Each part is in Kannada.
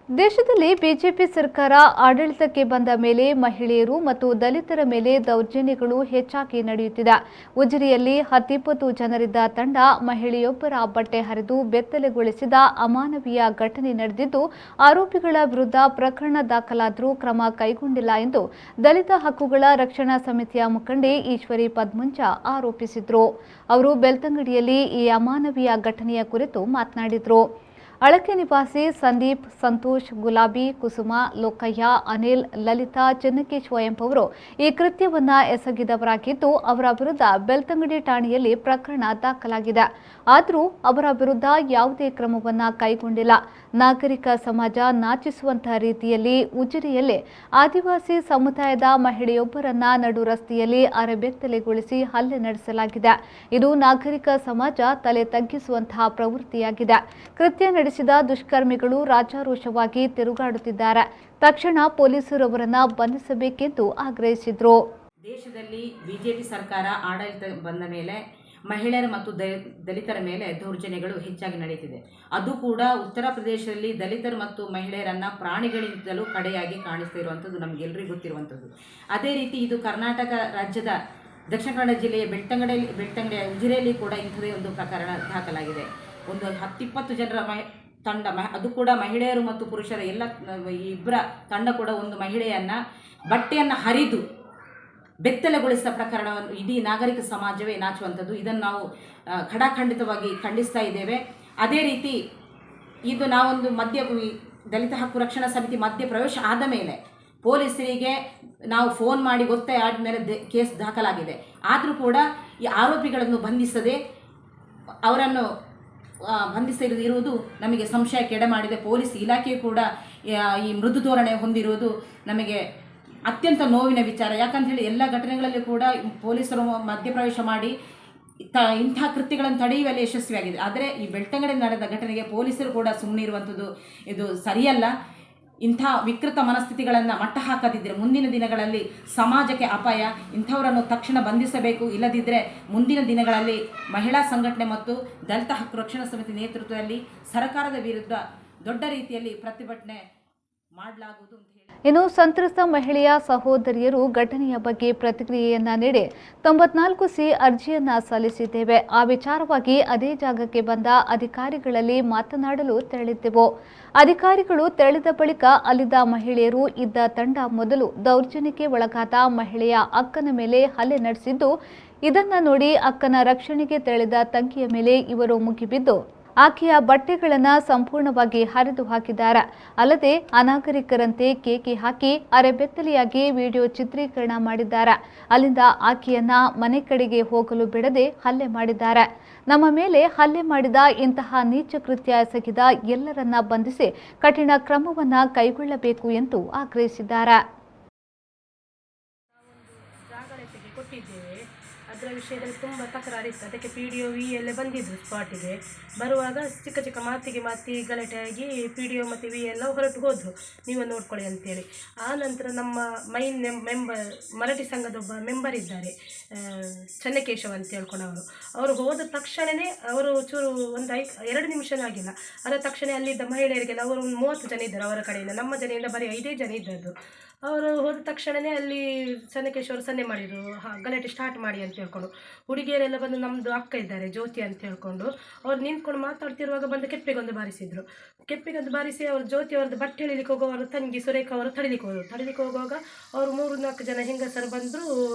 ದೇಶದಲ್ಲಿ ಬಿಜೆಪಿ ಸರ್ಕಾರ ಆಡಳಿತಕ್ಕೆ ಬಂದ ಮೇಲೆ ಮಹಿಳೆಯರು ಮತ್ತು ದಲಿತರ ಮೇಲೆ ದೌರ್ಜನ್ಯಗಳು ಹೆಚ್ಚಾಗಿ ನಡೆಯುತ್ತಿದೆ. ಉಜಿರೆಯಲ್ಲಿ 10-20 ಜನರಿದ್ದ ತಂಡ ಮಹಿಳೆಯೊಬ್ಬರ ಬಟ್ಟೆ ಹರಿದು ಬೆತ್ತಲೆಗೊಳಿಸಿದ ಅಮಾನವೀಯ ಘಟನೆ ನಡೆದಿದ್ದು, ಆರೋಪಿಗಳ ವಿರುದ್ಧ ಪ್ರಕರಣ ದಾಖಲಾದರೂ ಕ್ರಮ ಕೈಗೊಂಡಿಲ್ಲ ಎಂದು ದಲಿತ ಹಕ್ಕುಗಳ ರಕ್ಷಣಾ ಸಮಿತಿಯ ಮುಖಂಡೆ ಈಶ್ವರಿ ಪದ್ಮುಂಜ ಆರೋಪಿಸಿದರು. ಅವರು ಬೆಳ್ತಂಗಡಿಯಲ್ಲಿ ಈ ಅಮಾನವೀಯ ಘಟನೆಯ ಕುರಿತು ಮಾತನಾಡಿದರು. ಅಳಕೆ ನಿವಾಸಿ ಸಂದೀಪ್, ಸಂತೋಷ್, ಗುಲಾಬಿ, ಕುಸುಮ, ಲೋಕಯ್ಯ, ಅನಿಲ್, ಲಲಿತಾ, ಚೆನ್ನಕೇಶವ ಎಂಬುವರು ಈ ಕೃತ್ಯವನ್ನ ಎಸಗಿದವರಾಗಿದ್ದು, ಅವರ ವಿರುದ್ಧ ಬೆಳ್ತಂಗಡಿ ಠಾಣೆಯಲ್ಲಿ ಪ್ರಕರಣ ದಾಖಲಾಗಿದೆ. ಆದರೂ ಅವರ ವಿರುದ್ಧ ಯಾವುದೇ ಕ್ರಮವನ್ನ ಕೈಗೊಂಡಿಲ್ಲ. ನಾಗರಿಕ ಸಮಾಜ ನಾಚಿಸುವಂತಹ ರೀತಿಯಲ್ಲಿ ಉಜಿರೆಯಲ್ಲಿ ಆದಿವಾಸಿ ಸಮುದಾಯದ ಮಹಿಳೆಯೊಬ್ಬರನ್ನ ನಡು ರಸ್ತೆಯಲ್ಲಿ ಅರೆಬೆತ್ತಲೆಗೊಳಿಸಿ ಹಲ್ಲೆ ನಡೆಸಲಾಗಿದೆ. ಇದು ನಾಗರಿಕ ಸಮಾಜ ತಲೆ ತಗ್ಗಿಸುವಂತಹ ಪ್ರವೃತ್ತಿಯಾಗಿದೆ. ಕೃತ್ಯ ನಡೆಸಿದ ದುಷ್ಕರ್ಮಿಗಳು ರಾಜಾರೋಷವಾಗಿ ತಿರುಗಾಡುತ್ತಿದ್ದಾರೆ. ತಕ್ಷಣ ಪೊಲೀಸರು ಅವರನ್ನು ಬಂಧಿಸಬೇಕೆಂದು ಆಗ್ರಹಿಸಿದರು. ದೇಶದಲ್ಲಿ ಬಿಜೆಪಿ ಸರ್ಕಾರ ಆಡಳಿತ ಬಂದ ಮೇಲೆ ಮಹಿಳೆಯರ ಮತ್ತು ದಲಿತರ ಮೇಲೆ ದೌರ್ಜನ್ಯಗಳು ಹೆಚ್ಚಾಗಿ ನಡೆಯುತ್ತಿದೆ. ಅದು ಕೂಡ ಉತ್ತರ ಪ್ರದೇಶದಲ್ಲಿ ದಲಿತರು ಮತ್ತು ಮಹಿಳೆಯರನ್ನು ಪ್ರಾಣಿಗಳಿಂದಲೂ ಕಡೆಯಾಗಿ ಕಾಣಿಸ್ತಾ ಇರುವಂಥದ್ದು ನಮಗೆಲ್ಲರಿಗೂ ಗೊತ್ತಿರುವಂಥದ್ದು. ಅದೇ ರೀತಿ ಇದು ಕರ್ನಾಟಕ ರಾಜ್ಯದ ದಕ್ಷಿಣ ಕನ್ನಡ ಜಿಲ್ಲೆಯ ಬೆಳ್ತಂಗಡಿಯ ಉಜಿರೆಯಲ್ಲಿ ಕೂಡ ಇಂಥದೇ ಒಂದು ಪ್ರಕರಣ ದಾಖಲಾಗಿದೆ. ಒಂದು 10-20 ಜನರ ತಂಡ, ಅದು ಕೂಡ ಮಹಿಳೆಯರು ಮತ್ತು ಪುರುಷರ ಎಲ್ಲ ಇಬ್ಬರ ತಂಡ ಕೂಡ ಒಂದು ಮಹಿಳೆಯನ್ನು ಬಟ್ಟೆಯನ್ನು ಹರಿದು ಬೆತ್ತಲೆಗೊಳಿಸಿದ ಪ್ರಕರಣವನ್ನು ಇಡೀ ನಾಗರಿಕ ಸಮಾಜವೇ ನಾಚುವಂಥದ್ದು. ಇದನ್ನು ನಾವು ಖಡಾಖಂಡಿತವಾಗಿ ಖಂಡಿಸ್ತಾ ಇದ್ದೇವೆ. ಅದೇ ರೀತಿ ಇದು ನಾವೊಂದು ದಲಿತ ಹಕ್ಕು ರಕ್ಷಣಾ ಸಮಿತಿ ಮಧ್ಯ ಪ್ರವೇಶ ಆದ ಮೇಲೆ ಪೊಲೀಸರಿಗೆ ನಾವು ಫೋನ್ ಮಾಡಿ ಒತ್ತಾಯ ಆದಮೇಲೆ ಕೇಸ್ ದಾಖಲಾಗಿದೆ. ಆದರೂ ಕೂಡ ಈ ಆರೋಪಿಗಳನ್ನು ಬಂಧಿಸದೆ ಅವರನ್ನು ಬಂಧಿಸಿರುವುದು ನಮಗೆ ಸಂಶಯಕ್ಕೆಡೆ ಮಾಡಿದೆ. ಪೊಲೀಸ್ ಇಲಾಖೆಯು ಕೂಡ ಈ ಮೃದು ಧೋರಣೆ ಹೊಂದಿರುವುದು ನಮಗೆ ಅತ್ಯಂತ ನೋವಿನ ವಿಚಾರ. ಯಾಕಂತ ಹೇಳಿ ಎಲ್ಲ ಘಟನೆಗಳಲ್ಲಿ ಕೂಡ ಪೊಲೀಸರು ಮಧ್ಯಪ್ರವೇಶ ಮಾಡಿ ಇಂತಹ ಕೃತ್ಯಗಳನ್ನು ತಡೆಯುವಲ್ಲಿ ಯಶಸ್ವಿಯಾಗಿದೆ. ಆದರೆ ಈ ಬೆಳ್ತಂಗಡಿ ನಡೆದ ಘಟನೆಗೆ ಪೊಲೀಸರು ಕೂಡ ಸುಮ್ಮನೆ ಇರುವಂಥದ್ದು ಇದು ಸರಿಯಲ್ಲ. ಇಂಥ ವಿಕೃತ ಮನಸ್ಥಿತಿಗಳನ್ನು ಮಟ್ಟ ಹಾಕದಿದ್ದರೆ ಮುಂದಿನ ದಿನಗಳಲ್ಲಿ ಸಮಾಜಕ್ಕೆ ಅಪಾಯ. ಇಂಥವರನ್ನು ತಕ್ಷಣ ಬಂಧಿಸಬೇಕು. ಇಲ್ಲದಿದ್ದರೆ ಮುಂದಿನ ದಿನಗಳಲ್ಲಿ ಮಹಿಳಾ ಸಂಘಟನೆ ಮತ್ತು ದಲಿತ ಹಕ್ಕು ರಕ್ಷಣಾ ಸಮಿತಿ ನೇತೃತ್ವದಲ್ಲಿ ಸರ್ಕಾರದ ವಿರುದ್ಧ ದೊಡ್ಡ ರೀತಿಯಲ್ಲಿ ಪ್ರತಿಭಟನೆ ಮಾಡಲಾಗುವುದು ಅಂತ ಹೇಳಿ. ಇನ್ನು ಸಂತ್ರಸ್ತ ಮಹಿಳೆಯ ಸಹೋದರಿಯರು ಘಟನೆಯ ಬಗ್ಗೆ ಪ್ರತಿಕ್ರಿಯೆಯನ್ನ ನೀಡಿ 94C ಅರ್ಜಿಯನ್ನ ಸಲ್ಲಿಸಿದ್ದೇವೆ. ಆ ವಿಚಾರವಾಗಿ ಅದೇ ಜಾಗಕ್ಕೆ ಬಂದ ಅಧಿಕಾರಿಗಳಲ್ಲಿ ಮಾತನಾಡಲು ತೆರಳಿದ್ದೆವು. ಅಧಿಕಾರಿಗಳು ತೆರಳಿದ ಬಳಿಕ ಅಲ್ಲಿದ್ದ ಮಹಿಳೆಯರು ಇದ್ದ ತಂಡ ಮೊದಲು ದೌರ್ಜನ್ಯಕ್ಕೆ ಒಳಗಾದ ಮಹಿಳೆಯ ಅಕ್ಕನ ಮೇಲೆ ಹಲ್ಲೆ ನಡೆಸಿದ್ದು, ಇದನ್ನ ನೋಡಿ ಅಕ್ಕನ ರಕ್ಷಣೆಗೆ ತೆರಳಿದ ತಂಗಿಯ ಮೇಲೆ ಇವರು ಮುಗಿಬಿದ್ದು ಆಕೆಯ ಬಟ್ಟೆಗಳನ್ನು ಸಂಪೂರ್ಣವಾಗಿ ಹರಿದು ಹಾಕಿದ್ದಾರೆ. ಅಲ್ಲದೆ ಅನಾಗರಿಕರಂತೆ ಕೇಕೆ ಹಾಕಿ ಅರೆಬೆತ್ತಲೆಯಾಗಿ ವಿಡಿಯೋ ಚಿತ್ರೀಕರಣ ಮಾಡಿದ್ದಾರೆ. ಅಲ್ಲಿಂದ ಆಕೆಯನ್ನ ಮನೆ ಕಡೆಗೆ ಹೋಗಲು ಬಿಡದೆ ಹಲ್ಲೆ ಮಾಡಿದ್ದಾರೆ. ನಮ್ಮ ಮೇಲೆ ಹಲ್ಲೆ ಮಾಡಿದ ಇಂತಹ ನೀಚ ಕೃತ್ಯ ಎಸಗಿದ ಎಲ್ಲರನ್ನ ಬಂಧಿಸಿ ಕಠಿಣ ಕ್ರಮವನ್ನ ಕೈಗೊಳ್ಳಬೇಕು ಎಂದು ಆಗ್ರಹಿಸಿದ್ದಾರೆ. ಅದರ ವಿಷಯದಲ್ಲಿ ತುಂಬ ತಕರಾರಿತ್ತು. ಅದಕ್ಕೆ PDO VA ಬಂದಿದ್ದರು ಸ್ಪಾಟಿಗೆ. ಬರುವಾಗ ಚಿಕ್ಕ ಚಿಕ್ಕ ಮಾತಿ ಗಲಾಟೆಯಾಗಿ PDO ಮತ್ತು VA ಎಲ್ಲ ಹೊರಟು ಹೋದರು, ನೀವೇ ನೋಡ್ಕೊಳ್ಳಿ ಅಂತೇಳಿ. ಆ ನಂತರ ನಮ್ಮ ಮೈನ್ ಮೆಂಬರ್ ಮರಾಠಿ ಸಂಘದ ಒಬ್ಬ ಮೆಂಬರ್ ಇದ್ದಾರೆ, ಚೆನ್ನಕೇಶವ ಅಂತ ಹೇಳ್ಕೊಂಡು ಅವರು ಹೋದ ತಕ್ಷಣವೇ ಅವರು ಚೂರು ಒಂದು 2 ನಿಮಿಷನೂ ಆಗಿಲ್ಲ. ಅದರ ತಕ್ಷಣ ಅಲ್ಲಿದ್ದ ಮಹಿಳೆಯರಿಗೆಲ್ಲ ಅವರು 30 ಜನ ಇದ್ದರು ಅವರ ಕಡೆಯಿಂದ. ನಮ್ಮ ಜನೆಯಿಂದ ಬರೀ 5 ಜನ ಇದ್ದದ್ದು. ಅವರು ಹೋದ ತಕ್ಷಣವೇ ಅಲ್ಲಿ ಚೆನ್ನಕೇಶ್ವರು ಸನ್ನೆ ಮಾಡಿದರು, ಗಲಾಟೆ ಸ್ಟಾರ್ಟ್ ಮಾಡಿ ಅಂತ ಹೇಳ್ಕೊಂಡು. ಹುಡುಗಿಯರೆಲ್ಲ ಬಂದು ನಮ್ಮದು ಅಕ್ಕ ಇದ್ದಾರೆ ಜ್ಯೋತಿ ಅಂತ ಹೇಳ್ಕೊಂಡು ಅವ್ರು ನಿಂತ್ಕೊಂಡು ಮಾತಾಡ್ತಿರುವಾಗ ಬಂದು ಕೆಪ್ಪಿಗೊಂದು ಬಾರಿಸಿದ್ರು. ಕೆಪ್ಪಿಗೊಂದು ಬಾರಿಸಿ ಅವರು ಜ್ಯೋತಿ ಅವ್ರದ್ದು ಬಟ್ಟೆ ಎಳಿಲಿಕ್ಕೆ ಹೋಗೋ ಅವರ ತಂಗಿ ಸುರೇಖ ಅವರು ತಡಿಲಿಕ್ಕೆ ಹೋಗುವಾಗ ಅವರು 3-4 ಜನ ಹೆಂಗಸರು ಬಂದರು.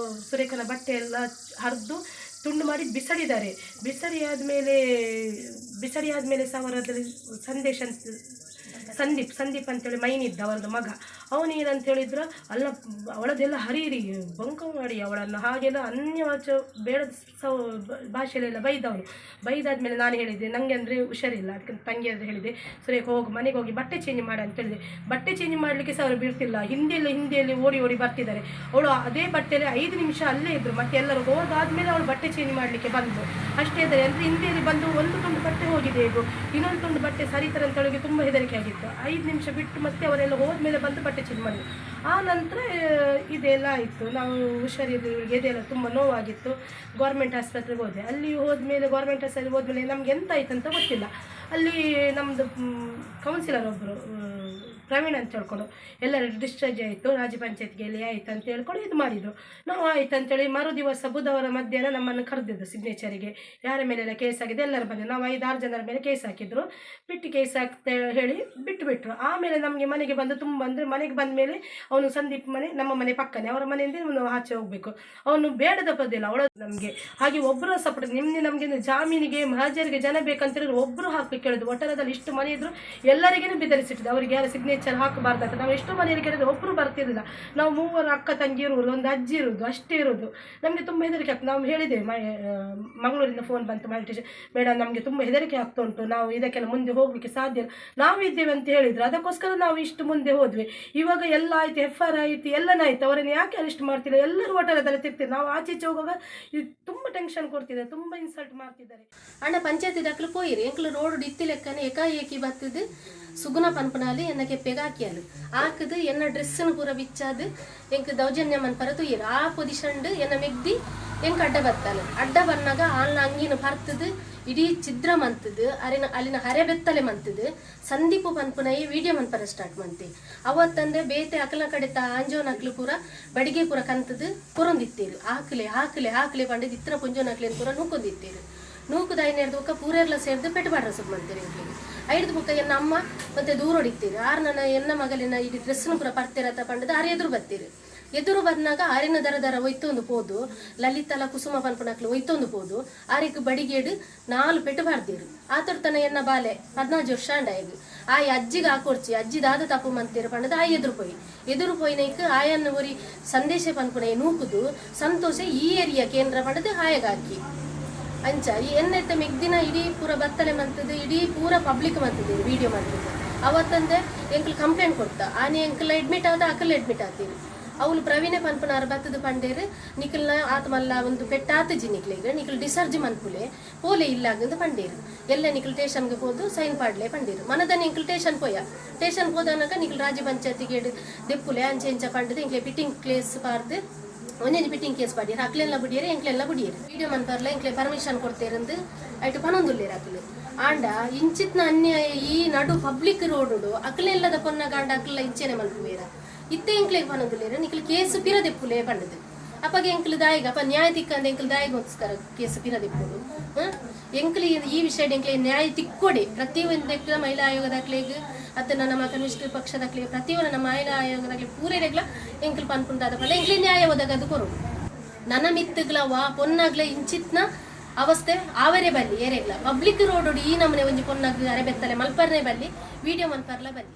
ಸುರೇಖನ ಬಟ್ಟೆ ಎಲ್ಲ ಹರಿದು ತುಂಡು ಮಾಡಿ ಬಿಸಾಡಿದ್ದಾರೆ. ಬಿಸಾಡಿ ಆದಮೇಲೆ ಅವರದಲ್ಲಿ ಸಂದೀಪ್ ಅಂತೇಳಿ ಮೈನಿದ್ದ ಅವರದ್ದು ಮಗ, ಅವನೇನಂತ ಹೇಳಿದ್ರು, ಅಲ್ಲ ಅವಳದೆಲ್ಲ ಹರೀರಿ ಬಂಕ ಮಾಡಿ ಅವಳನ್ನು ಹಾಗೆಲ್ಲ ಅನ್ಯವಾಚ ಬೇಡ ಭಾಷೆಯಲ್ಲೆಲ್ಲ ಬೈದವನು. ಬೈದಾದ್ಮೇಲೆ ನಾನು ಹೇಳಿದ್ದೆ, ನನಗೆ ಅಂದರೆ ಹುಷಾರಿಲ್ಲ, ಅದಕ್ಕೆ ತಂಗಿ ಅಂದರೆ ಹೇಳಿದೆ, ಸುರೇಖ ಹೋಗಿ ಮನೆಗೆ ಹೋಗಿ ಬಟ್ಟೆ ಚೇಂಜ್ ಮಾಡಿ ಅಂತ ಹೇಳಿದೆ. ಬಟ್ಟೆ ಚೇಂಜ್ ಮಾಡಲಿಕ್ಕೆ ಸಹ ಅವರು ಬಿಡ್ತಿಲ್ಲ. ಹಿಂದಿಯಲ್ಲಿ ಓಡಿ ಬರ್ತಿದ್ದಾರೆ. ಅವಳು ಅದೇ ಬಟ್ಟೆಯಲ್ಲಿ 5 ನಿಮಿಷ ಅಲ್ಲೇ ಇದ್ದರು. ಮತ್ತೆ ಎಲ್ಲರೂ ಹೋದಾದ್ಮೇಲೆ ಅವಳು ಬಟ್ಟೆ ಚೇಂಜ್ ಮಾಡಲಿಕ್ಕೆ ಬಂದು ಅಷ್ಟೇ ಇದ್ದಾರೆ. ಅಂದರೆ ಹಿಂದಿಯಲ್ಲಿ ಬಂದು ಒಂದು ತುಂಡು ಬಟ್ಟೆ ಹೋಗಿದೆ, ಇದು ಇನ್ನೊಂದು ತುಂಡು ಬಟ್ಟೆ ಸರಿತಾರೆ ಅಂತ ಹೇಳಿ ತುಂಬ ಹೆದರಿಕೆ ಆಗಿತ್ತು. 5 ನಿಮಿಷ ಬಿಟ್ಟು ಮತ್ತೆ ಅವರೆಲ್ಲ ಹೋದ್ಮೇಲೆ ಬಂದು ಬಟ್ಟೆ ಚೇಂಜ್ ಮಾಡಿದ್ರು. ಆ ನಂತರ ಇದೆಲ್ಲ ಆಯಿತು. ನಾವು ಹುಷಾರಿದ್ದು ಎದೆಲ್ಲ ತುಂಬ ನೋವಾಗಿತ್ತು. ಗೌರ್ಮೆಂಟ್ ಆಸ್ಪತ್ರೆಗೆ ಹೋದೆ. ಅಲ್ಲಿ ಹೋದ್ಮೇಲೆ ಗೌರ್ಮೆಂಟ್ ಆಸ್ಪತ್ರೆಗೆ ಹೋದ್ಮೇಲೆ ನಮ್ಗೆ ಎಂತ ಆಯ್ತು ಅಂತ ಗೊತ್ತಿಲ್ಲ. ಅಲ್ಲಿ ನಮ್ಮದು ಕೌನ್ಸಿಲರ್ ಒಬ್ಬರು ಪ್ರವೀಣ್ ಅಂತ ಹೇಳ್ಕೊಂಡು ಎಲ್ಲರೂ ಡಿಸ್ಚಾರ್ಜ್ ಆಯಿತು, ರಾಜ್ಯ ಪಂಚಾಯತ್ಗೆ ಆಯಿತು ಅಂತ ಹೇಳ್ಕೊಂಡು ಇದು ಮಾಡಿದರು. ನಾವು ಆಯ್ತು ಅಂತೇಳಿ ಮರು ದಿವಸ ಬುಧವಾರ ಮಧ್ಯಾಹ್ನ ನಮ್ಮನ್ನು ಕರೆದಿದ್ದು ಸಿಗ್ನೇಚರಿಗೆ, ಯಾರ ಮೇಲೆಲ್ಲ ಕೇಸ್ ಆಗಿದೆ ಎಲ್ಲರೂ ಬಂದಿದ್ದು. ನಾವು 5-6 ಜನರ ಮೇಲೆ ಕೇಸ್ ಹಾಕಿದ್ರು, ಬಿಟ್ಟು ಕೇಸ್ ಹಾಕ್ತಾ ಹೇಳಿ ಬಿಟ್ಟುಬಿಟ್ರು. ಆಮೇಲೆ ನಮಗೆ ಮನೆಗೆ ಬಂದು ತುಂಬ ಅಂದರೆ ಮನೆಗೆ ಬಂದ ಮೇಲೆ ಅವನು ಸಂದೀಪ್ ಮನೆ ನಮ್ಮ ಮನೆ ಪಕ್ಕನೇ, ಅವರ ಮನೆಯಿಂದ ಅವನು ಆಚೆ ಹೋಗಬೇಕು, ಅವನು ಬೇಡದ ಪದಿಲ್ಲ ಅವಳ ನಮಗೆ. ಹಾಗೆ ಒಬ್ಬರು ಸಪೋರ್ಟ್ ನಿಮ್ಮನೆ ನಮಗೆ ಜಾಮೀನಿಗೆ ಮಹಾಜರಿಗೆ ಜನ ಬೇಕಂತೇಳಿದ್ರೆ ಒಬ್ಬರು ಹಾಕಲಿಕ್ಕೆ ಕೇಳಿದ್ರು. ಒಟ್ಟರದಲ್ಲಿ ಇಷ್ಟು ಮನೆ ಇದ್ರು ಎಲ್ಲರಿಗೇನು ಬೆದರಿಸಿಟ್ಟಿದ್ದು, ಅವ್ರಿಗೆ ಯಾರು ಸಿಗ್ನೇಚರ್ ಹಾಕಬಾರ್ದು ಅಂತ. ನಾವು ಎಷ್ಟು ಮನೆಯಲ್ಲಿ ಕೇಳಿದ್ರೆ ಒಬ್ಬರು ಬರ್ತಿರಲಿಲ್ಲ. ನಾವು 3 ಅಕ್ಕ ತಂಗಿ ಇರೋರು, ಒಂದು ಅಜ್ಜಿ ಇರೋದು, ಅಷ್ಟೇ ಇರೋದು. ನಮಗೆ ತುಂಬ ಹೆದರಿಕೆ ಆಗ್ತದೆ. ನಾವು ಹೇಳಿದ್ದೇವೆ ಮಂಗಳೂರಿಂದ ಫೋನ್ ಬಂತು ಮಾಡಿಟೇಷನ್, ಮೇಡಮ್ ನಮಗೆ ತುಂಬ ಹೆದರಿಕೆ ಆಗ್ತಾ ಉಂಟು, ನಾವು ಇದಕ್ಕೆಲ್ಲ ಮುಂದೆ ಹೋಗಲಿಕ್ಕೆ ಸಾಧ್ಯ ಇಲ್ಲ, ನಾವಿದ್ದೇವೆ ಅಂತ ಹೇಳಿದ್ರು. ಅದಕ್ಕೋಸ್ಕರ ನಾವು ಇಷ್ಟು ಮುಂದೆ ಹೋದ್ವಿ. ಇವಾಗ ಎಲ್ಲ ಆಯ್ತು, FR ಆಯಿತು, ಎಲ್ಲನೂ ಆಯ್ತು. ಅವರನ್ನು ಯಾಕೆ ಅರೆಸ್ಟ್ ಮಾಡ್ತಿಲ್ಲ, ಎಲ್ಲರೂ ಒಟ್ಟರದಲ್ಲಿ ತಿರ್ತೀವಿ. ನಾವು ಆಚೆ ಹೋಗುವಾಗ ಇದು ತುಂಬ ಟೆನ್ಷನ್ ಕೊಡ್ತಿದ್ದಾರೆ, ತುಂಬ ಇನ್ಸಲ್ಟ್ ಮಾಡ್ತಿದ್ದಾರೆ. ಅಣ್ಣ ಪಂಚಾಯತಿ ದಾಖಲು ಪೋಯಿರಿ ಎಂಕ್ಲು ರೋಡ್ ಇತ್ತಿ ಲೆಕ್ಕನೆ ಏಕಾಏಕಿ ಬತ್ತದು ಸುಗುಣ ಪನ್ಪನಾಲಿ ಎನ್ನ ಕೆಪ್ಪೆಗೆ ಹಾಕಿಯಲು ಹಾಕದು ಎನ್ನ ಡ್ರೆಸ್ಸನ್ನು ಪೂರ ಬಿಚ್ಚಾದು ಎಂಕ್ ದೌರ್ಜನ್ಯ ಮನ್ಪರ ತುಯ್ಯರು ಆ ಪೊಸಿಷನ್ಡ್ ಎನ್ನ ಮೆಗ್ದಿ ಎಂಕ್ ಅಡ್ಡ ಬತ್ತಲು ಅಡ್ಡ ಬಂದಾಗ ಆಲ್ನ ಅಂಗಿನ ಪರ್ತದು ಇಡೀ ಚಿದ್ರ ಮಂತದು ಅಲ್ಲಿನ ಹರೆ ಬೆತ್ತಲೆ ಮಂತದು ಸಂದೀಪು ಪನ್ಪುನೈ ವಿಡಿಯೋ ಮನ್ಪರ ಸ್ಟಾರ್ಟ್ ಮಂತೆ ಅವತ್ತಂದ್ರೆ ಬೇತೆ ಅಕಲ ಕಡೆ ಆಂಜೋನ್ ಅಕ್ಲು ಪೂರ ಬಡಿಗೆ ಪೂರ ಕಂತದು ಪುರೊಂದಿತ್ತೇರು ಹಾಕ್ಲೆ ಹಾಕ್ಲೆ ಹಾಕ್ಲೆ ಪಂಡಿದ್ ಇತ್ರ ಪುಂಜೋನ್ ಅಕ್ಲೇನ್ ಪೂರ ನೂಕೊಂದಿತ್ತೇರು ನೂಕುದ ಐನೇರ್ದು ಪೂರೆರ್ಲ ಸೇರಿದು ಪೆಟ್ಟು ಬಾಡ್ರ ಸುಬ್ ಮಂತೀರಿ ಎಂಕ್ಲಿಗೆ ಐದು ಬುಕ್ಕ ಎನ್ನ ಅಮ್ಮ ಮತ್ತೆ ದೂರ ಹೊಡಿತೀರಿ ಆರು ನನ್ನ ಎನ್ನ ಮಗಲಿನ ಇಡೀ ಡ್ರೆಸ್ನು ಪೂರ ಪರ್ತಿರತ್ತ ಪಂಡದ ಆರು ಎದುರು ಬರ್ತೀರಿ ಎದುರು ಬಂದಾಗ ಆರಿನ ದರ ಒಯ್ತೊಂದು ಪೋದು ಲಲಿತಲ ಕುಸುಮ ಪನ್ಪುನಕ್ಲು ಒಯ್ತೊಂದು ಪೋದು ಆರಿಕ್ ಬಡಿಗೇಡು 4 ಪೆಟ್ಟು ಬಾರ್ದಿರು ಆತರ್ತನ ಎನ್ನ ಬಾಲೆ 14 ವರ್ಷ ಅಂಡಾಯಿಗೆ ಆಯ್ ಅಜ್ಜಿಗೆ ಹಾಕೊಡ್ಚಿ ಅಜ್ಜಿದಾದ ತಪ್ಪು ಮಂತೀರು ಪಂಡದ ಆಯ್ ಎದುರು ಪೋಯ್ನೈಕ್ ಆಯನ್ನ ಒರಿ ಸಂದೇಶ ಪನ್ಪುನ ನೂಕುದು ಸಂತೋಷ ಈ ಏರಿಯಾ ಕೇಂದ್ರ ಪಂಡದ ಆಯಗಾಕಿ ಅಂಚ ಈ ಎನ್ನೈತೆ ಮೆಗ್ದಿನ ಇಡೀ ಪೂರ ಬತ್ತಲೆ ಮಂತದ್ದು ಇಡೀ ಪೂರ ಪಬ್ಲಿಕ್ ಮಂತದ್ದು ವಿಡಿಯೋ ಮಂತದ್ದು ಅವತ್ತಂದೆ ಎಂಕ್ಲು ಕಂಪ್ಲೇಂಟ್ ಕೊಡ್ತಾ ಆನೆ ಎಂಕ್ಲ ಅಡ್ಮಿಟ್ ಆದ ಅಕಲ್ ಅಡ್ಮಿಟ್ ಆತೀರಿ ಅವಳು ಪ್ರವೀಣೆ ಪನ್ಪನಾರ ಬತ್ತದ ಪಂಡೇರು ನಿಖಲ್ನ ಆತ್ಮಲ್ಲ ಒಂದು ಪೆಟ್ಟಾತಜಿ ನಿಕ್ಲಿಗೆ ನಿಖಲ್ ಡಿಸ್ಚಾರ್ಜ್ ಮನ್ಪುಲೆ ಪೋಲೆ ಇಲ್ಲಾಗಂದು ಪಂಡೇರು ಎಲ್ಲ ನಿಖಲ್ ಟೇಷನ್ಗೆ ಹೋದು ಸೈನ್ ಪಾಡ್ಲೆ ಪಂಡೇರು ಮನದನ್ನ ಎಂಕ್ಲು ಟೇಷನ್ ಹೋದನಕ ನಿಖಲ್ ರಾಜ್ಯ ಪಂಚಾಯತಿಗೆ ದೆಪ್ಪುಲೆ ಅಂಚೆ ಇಂಚ ಪಂಡದು ಇಂಕ್ಲೆ ಪಿಟ್ಟಿಂಗ್ ಕೇಸ್ ಪಾರ್ದು ಒಂದೇ ಪಿಟ್ಟಿಂಗ್ ಕೇಸ್ ಪಾಡಿಯರು ಅಕ್ಲೆಲ್ಲ ಬಿಡಿಯರು ಎಂಕ್ಲೆಲ್ಲ ಬಿಡಿಯರು ವಿಡಿಯೋ ಮನ್ಪರ್ಲ ಎಂಕ್ಲೆ ಪರ್ಮಿಷನ್ ಕೊಡ್ತೇರಂದು ಐಟು ಪನೊಂದುಲ್ಲೇರು ಅಕ್ಲು ಆಂಡ ಇಂಚಿತ್ನ ಅನ್ಯಾಯ ಈ ನಡು ಪಬ್ಲಿಕ್ ರೋಡು ಅಕ್ಲೆಲ್ಲದ ಪೊನ್ನ ಗಾಂಡ ಅಕ್ಲೆಲ್ಲ ಇಂಚೆನೆ ಮಲ್ಪುವೇರ ಇತ್ತೆ ಎಂಕ್ಲೆಗೆ ಪನೊಂದುಲ್ಲೇರು ನಿಖಲ್ ಕೇಸ್ ಪಿರದೆಪ್ಪುಲೆ ಪಂಡದು ಅಪ್ಪಗೆ ಎಂಕ್ಲು ದಾಯಿಗ ಅಪ್ಪ ನ್ಯಾಯ ತಿಕ್ಕಂದ ಎಂಕ್ಲು ದಾಯಿಗೋಸ್ಕರ ಕೇಸ್ ಪಿರದೆಪ್ಪುಡು ಎಂಕ್ಲಿ ಈ ವಿಷಯ ಎಂಕ್ಲೆ ನ್ಯಾಯ ತಿಕ್ಕೊಡೆ ಪ್ರತಿಯೊಂದು ಮಹಿಳಾ ಆಯೋಗದಾಗ್ಲೇಗ ಅದನ್ನ ನಮ್ಮ ಕಮ್ಯುನಿಸ್ಟ್ ಪಕ್ಷದಾಗ್ಲಿ ಪ್ರತಿಯೊಂದು ನಮ್ಮ ಮಹಿಳಾ ಆಯೋಗದಾಗ್ಲಿ ಪೂರೇಗ್ಲ ಎಂಕ್ಲು ಪನ್ಪುಂದಾದ ಪಂಡ ಎಂಕ್ಲಿ ನ್ಯಾಯ ಒದಗದು ಕೊರು ನನ್ನ ಮಿತ್ತಗ್ಲ ವಾ ಪೊನ್ನಾಗ್ಲ ಇಂಚಿತ್ನ ಅವಸ್ಥೆ ಆವರೇ ಬಲ್ಲಿ ಏರೆಗ್ಲ ಪಬ್ಲಿಕ್ ರೋಡ್ ಈ ನಮ್ಮನೆ ಒಂಜಿ ಪೊನ್ನಾಗ ಅರೆ ಬೆತ್ತಲೆ ಮಲ್ಪರ್ನೆ ಬಲ್ಲಿ ವಿಡಿಯೋ ಮನ್ಪರ್ಲ ಬಲ್ಲಿ